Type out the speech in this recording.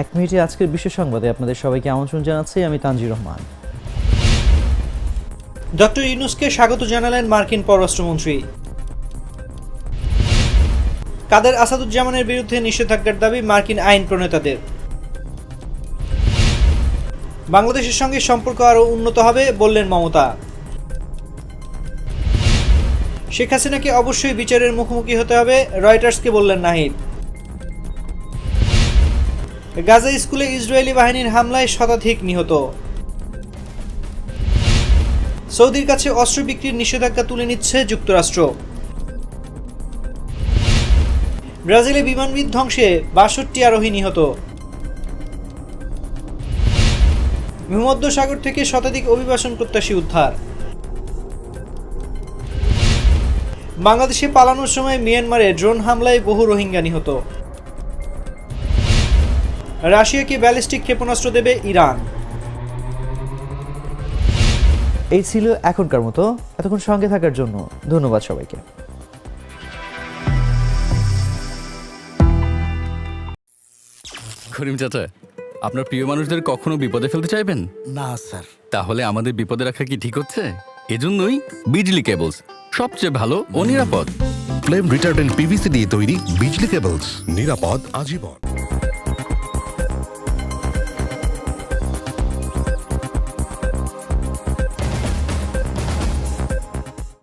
এক মিনিটে আজকের বিশেষ সংবাদে আপনাদের সবাইকে আমন্ত্রণ জানাচ্ছি আমি তানজির রহমান। ডক্টর ইউনূসকে স্বাগত জানালেন মার্কিন পররাষ্ট্রমন্ত্রী। কাদের আসাদুজ্জামানের বিরুদ্ধে নিষেধাজ্ঞার দাবি মার্কিন আইন প্রণেতাদের। বাংলাদেশের সঙ্গে সম্পর্ক আরও উন্নত হবে বললেন মমতা। শেখ হাসিনাকে অবশ্যই বিচারের মুখোমুখি হতে হবে রয়টার্সকে বললেন নাহিদ। গাজা স্কুলে ইসরায়েলি বাহিনীর হামলায় শতাধিক নিহত। সৌদির কাছে অস্ত্র বিক্রির নিষেধাজ্ঞা তুলে নিচ্ছে যুক্তরাষ্ট্র। ব্রাজিলে বিমান বিধ্বংসে ৬২ আরোহী নিহত। ভূমধ্যসাগর থেকে শতাধিক অভিবাসন প্রত্যাশী উদ্ধার। বাংলাদেশে পালানোর সময় মিয়ানমারে ড্রোন হামলায় বহু রোহিঙ্গা নিহত। রাশিয়াকে ব্যালিস্টিক ক্ষেপণাস্ত্র দেবে ইরান। এই ছিল এখনকার মতো। এতক্ষণ সঙ্গে থাকার জন্য ধন্যবাদ সবাইকে। করিম চাচা, আপনার প্রিয় মানুষদের কখনো বিপদে ফেলতে চাইবেন না স্যার। তাহলে আমাদের বিপদে রাখা কি ঠিক হচ্ছে? এজন্যই বিজলি কেবলস সবচেয়ে ভালো ও নিরাপদ। ফ্লেম রিটার্ডেন্ট পিভিসি দিয়ে তৈরি বিজলি কেবলস, নিরাপদ আজীবন।